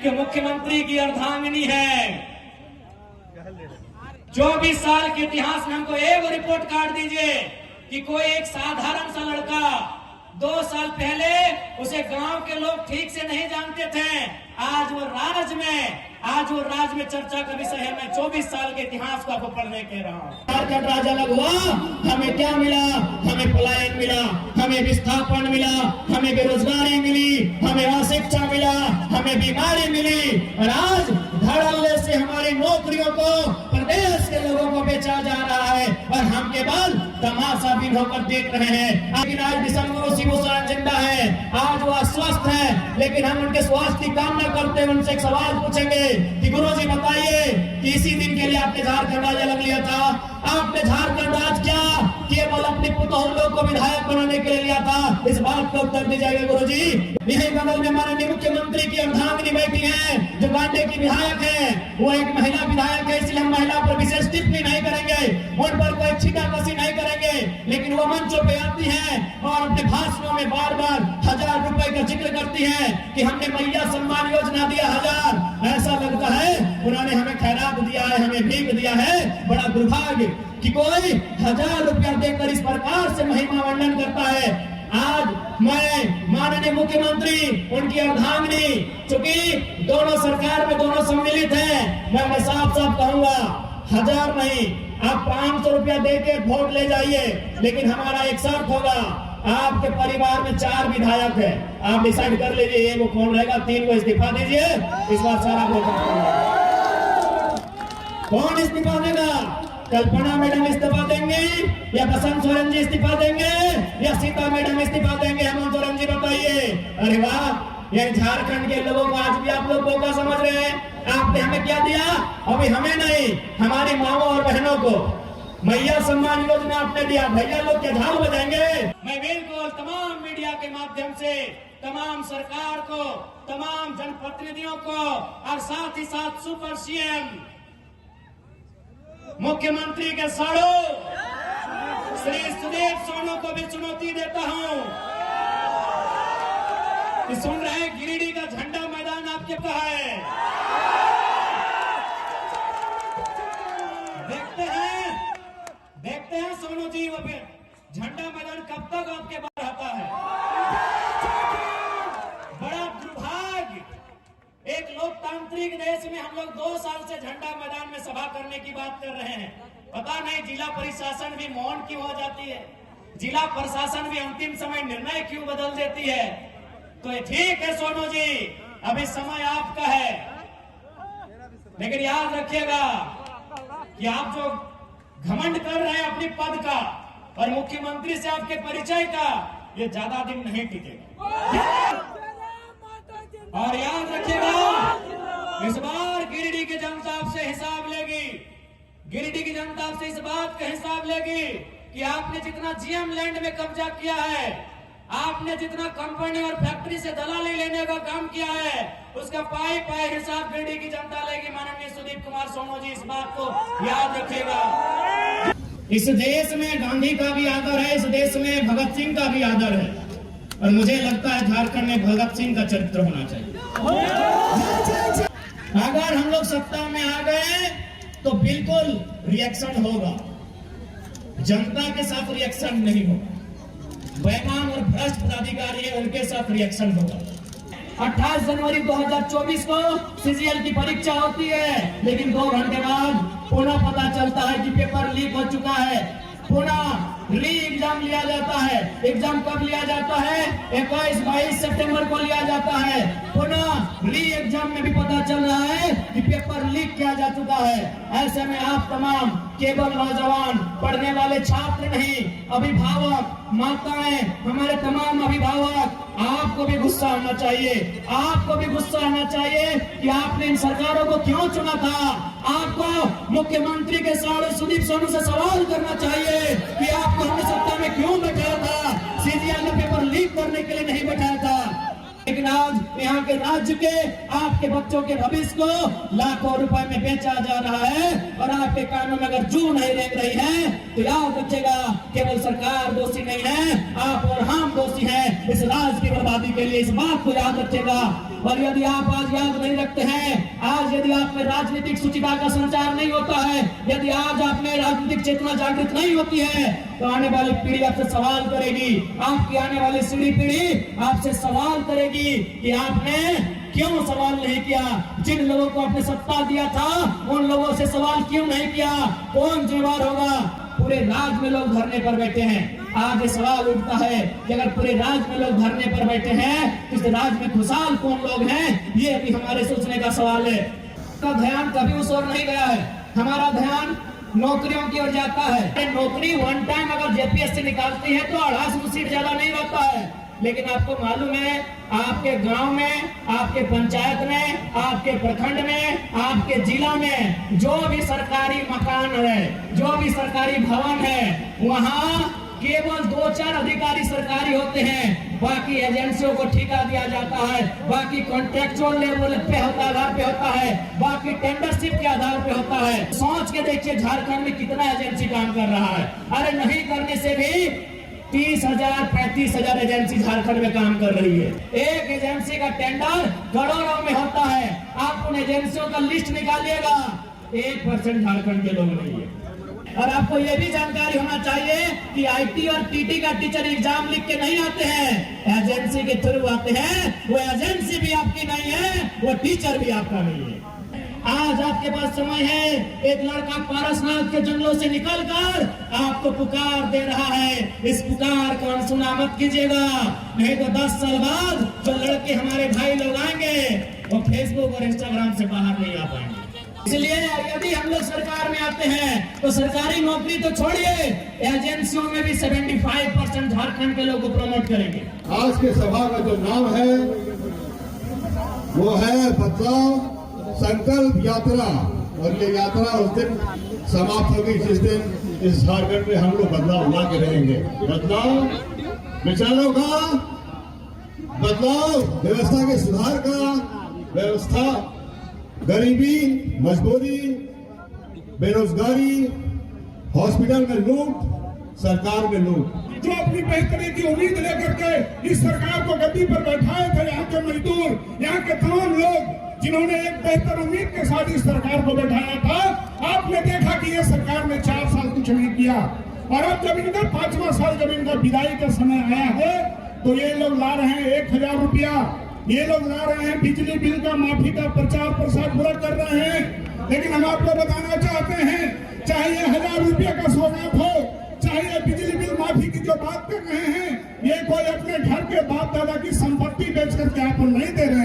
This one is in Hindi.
कि मुख्यमंत्री की अर्धांगिनी है। 24 साल के इतिहास में हमको एक रिपोर्ट कार्ड दीजिए कि कोई एक साधारण सा लड़का 2 साल पहले उसे गांव के लोग ठीक से नहीं जानते थे, आज वो राज में चर्चा का विषय है। मैं 24 साल के इतिहास को आपको पढ़ने कह रहा हूँ। झारखंड राज अलग हुआ, हमें क्या मिला? हमें पलायन मिला, हमें विस्थापन मिला, हमें बेरोजगारी मिली, हमें अशिक्षा मिला, हमें बीमारी मिली, और आज धड़ल्ले से हमारी नौकरियों को प्रदेश के लोगों को बेचा जा रहा है और हम केवल तमाशा बिन होकर देख रहे हैं। लेकिन आज दिसंबर शिबू सोरेन जिंदा है, आज वो अस्वस्थ है, लेकिन हम उनके स्वास्थ्य की कामना करते हैं। उनसे एक सवाल पूछेंगे कि गुरुजी बताइए कि इसी दिन के लिए आपने झारखंड राज अलग लिया था, आपने झारखंड राज क्या केवल अपने पुतौल लोग को विधायक बनाने के लिए लिया था? इस बात का उत्तर दीजिएगा गुरुजी। यही बगल में माननीय मुख्यमंत्री की अर्धांगिनी बैठी है जो गांडे की विधायक है, वो एक महिला विधायक है, इसलिए हम महिला पर विशेष टिप्पणी नहीं करेंगे, उन पर कोई छींटाकशी नहीं करेंगे। लेकिन वो मंचों पे आती है और अपने भाषणों में बार बार 1000 रुपए का जिक्र करती है कि हमने मैया सम्मान योजना दिया 1000। ऐसा लगता है उन्होंने हमें खैरात दिया है, हमें भीख दिया है। बड़ा दुर्भाग्य कि कोई 1000 रुपया देकर इस प्रकार से महिमा वर्णन करता है। आज मैं माननीय मुख्यमंत्री, उनकी अर्धांगिनी, चूंकि दोनों सरकार में दोनों सम्मिलित हैं, मैं साफ साफ कहूंगा 1000 नहीं, आप 500 रुपया देके वोट ले जाइए, लेकिन हमारा एक शर्त होगा, आपके परिवार में 4 विधायक है, आप डिसाइड कर लीजिए ये वो कौन रहेगा, 3 को इस्तीफा दीजिए, इस बार सारा वोट कौन इस्तीफा देगा? कल्पना मैडम इस्तीफा देंगे या बसंत सोरेन जी इस्तीफा देंगे या सीता मैडम इस्तीफा देंगे? हेमंत सोरेन जी बताइए। अरे वाह, ये झारखंड के लोगों को आज भी आप लोग बोका समझ रहे हैं। आपने हमें क्या दिया? अभी हमें नहीं, हमारी माओ और बहनों को मैया सम्मान योजना आपने दिया। भैया लोग क्या झाल बजाएंगे? मैं बिल्कुल तमाम मीडिया के माध्यम से तमाम सरकार को, तमाम जनप्रतिनिधियों को और साथ ही साथ सुपर सीएम मुख्यमंत्री के साड़ो श्री सुदेव सोनू को भी चुनौती देता हूं कि सुन रहे हैं गिरिडीह का झंडा मैदान आपके पास है, देखते हैं सोनू जी वो फिर झंडा मैदान कब तक आपके पास रहता है। बड़ा दुर्भाग्य, एक लोकतांत्रिक देश में हम लोग 2 साल से झंडा मैदान में सभा करने की बात कर रहे हैं। पता नहीं जिला प्रशासन भी मौन क्यों हो जाती है, जिला प्रशासन भी अंतिम समय निर्णय क्यों बदल देती है। तो ठीक है सोनू जी, अभी समय आपका है, लेकिन याद रखिएगा कि आप जो घमंड कर रहे हैं अपनी पद का और मुख्यमंत्री से आपके परिचय का, ये ज्यादा दिन नहीं टिकेगा। और याद रखिएगा, इस बार गिरिडीह की जनता आपसे हिसाब लेगी, गिरिडीह की जनता आपसे इस बात का हिसाब लेगी कि आपने जितना जीएम लैंड में कब्जा किया है, आपने जितना कंपनी और फैक्ट्री से दलाली लेने का काम किया है, उसका पाई पाई हिसाब गिरिडीह की जनता लेगी। माननीय सुदीप कुमार सोनू जी इस बात को याद रखेगा। इस देश में गांधी का भी आदर है, इस देश में भगत सिंह का भी आदर है, और मुझे लगता है झारखंड में भगत सिंह का चरित्र होना चाहिए। अगर हम लोग सत्ता में आ गए तो बिल्कुल रिएक्शन होगा, जनता के साथ रिएक्शन नहीं होगा। बेईमान और भ्रष्ट पदाधिकारी है, उनके साथ रिएक्शन होगा। 28 जनवरी 2024 को सीजीएल की परीक्षा होती है, लेकिन 2 घंटे बाद पुनः पता चलता है कि पेपर लीक हो चुका है, पुनः री एग्जाम लिया जाता है। एग्जाम कब लिया जाता है? 21-22 सितंबर को लिया जाता है। पुनः री एग्जाम में भी पता चल रहा है कि पेपर लीक किया जा चुका है। ऐसे में आप तमाम केवल नौजवान, पढ़ने वाले छात्र नहीं, अभिभावक, माताएं, हमारे तमाम अभिभावक, आपको भी गुस्सा आना चाहिए, आपको भी गुस्सा आना चाहिए कि आपने इन सरकारों को क्यों चुना था। आपको मुख्यमंत्री के साथ सुदीप सोनू से सवाल करना चाहिए कि आपको हमने सत्ता में क्यों बैठाया था, सीजीएल में पेपर लीक करने के लिए नहीं बैठाया था। लेकिन आज यहाँ के राज्य के आपके बच्चों के भविष्य को लाखों रुपए में बेचा जा रहा है और आपके कानों में अगर जू नहीं रेंग रही है तो याद रखिएगा, केवल सरकार दोषी नहीं है, आप और हम दोषी हैं इस राज्य की बर्बादी के लिए। इस बात को याद रखिएगा। और यदि आप आज याद नहीं रखते हैं, आज यदि आप में राजनीतिक सूचिता का संचार नहीं होता है, यदि आज आप में राजनीतिक चेतना जागृत नहीं होती है, तो आने वाली पीढ़ी आपसे सवाल करेगी, आपकी आने वाली पीढ़ी आपसे सवाल करेगी कि आपने क्यों सवाल नहीं किया। जिन लोगों को आपने सत्ता दिया था उन लोगों से सवाल क्यों नहीं किया, कौन जिम्मेदार होगा। पूरे राज्य में लोग धरने पर बैठे हैं। आज ये सवाल उठता है कि अगर पूरे राज्य में लोग धरने पर बैठे हैं तो इस राज्य में खुशहाल कौन लोग हैं, ये भी हमारे सोचने का सवाल है। तो ध्यान कभी उस ओर नहीं गया है, हमारा ध्यान नौकरियों की ओर जाता है। नौकरी वन टाइम अगर जेपीएससी निकालती है तो 250 सीट ज्यादा नहीं रहता है, लेकिन आपको मालूम है आपके गांव में, आपके पंचायत में, आपके प्रखंड में, आपके जिला में जो भी सरकारी मकान है, जो भी सरकारी भवन है, वहां केवल 2-4 अधिकारी सरकारी होते हैं, बाकी एजेंसियों को ठेका दिया जाता है, बाकी कॉन्ट्रेक्चुअल लेवल पे आधार पे होता है, बाकी टेंडरशिप के आधार पे होता है। सोच के देखिए झारखंड में कितना एजेंसी काम कर रहा है। अरे नहीं करने से भी 30,000 35,000 एजेंसी झारखंड में काम कर रही है। एक एजेंसी का टेंडर करोड़ों में होता है। आप उन एजेंसियों का लिस्ट निकालिएगा, 1% झारखंड के लोग नहीं है। और आपको यह भी जानकारी होना चाहिए कि आईटी और टीटी का टीचर एग्जाम लिख के नहीं आते हैं, एजेंसी के थ्रू आते हैं। वो एजेंसी भी आपकी नहीं है, वो टीचर भी आपका नहीं है। आज आपके पास समय है, एक लड़का पारसनाथ के जंगलों से निकलकर आपको पुकार दे रहा है। इस पुकार को अनसुना मत कीजिएगा, नहीं तो 10 साल बाद जो लड़के हमारे भाई लोग आएंगे वो फेसबुक और इंस्टाग्राम से बाहर नहीं आ पाएंगे। इसलिए यदि हम लोग सरकार में आते हैं तो सरकारी नौकरी तो छोड़िए, एजेंसियों में भी 75% झारखंड के लोग को प्रमोट करेंगे। आज के सभा का जो नाम है वो है बदलाव संकल्प यात्रा, और ये यात्रा उस दिन समाप्त होगी जिस दिन इस झारखंड में हम लोग बदलाव ला के रहेंगे। बदलाव विचारों का, बदलाव व्यवस्था के सुधार का, व्यवस्था गरीबी, मजबूरी, बेरोजगारी, हॉस्पिटल में लूट, सरकार में लूट। जो अपनी बेहतरी की उम्मीद लेकर के इस सरकार को गद्दी पर बैठाए थे, यहाँ के मजदूर, यहाँ के तमाम लोग जिन्होंने एक बेहतर उम्मीद के साथ इस सरकार को बैठाया था, आपने देखा कि ये सरकार ने 4 साल कुछ नहीं किया। और अब जब इनका 5वां साल, जब इनका विदाई का समय आया है, तो ये लोग ला रहे हैं 1,000 रुपया, ये लोग ला रहे हैं बिजली बिल का माफी का प्रचार प्रसार पूरा कर रहे हैं। लेकिन हम आपको बताना चाहते हैं, चाहे ये 1,000 रुपये का सौगात हो, चाहे ये बिजली बिल माफी की जो बात कर रहे हैं, ये कोई अपने घर के बाप दादा की संपत्ति बेच करके आपको नहीं दे रहे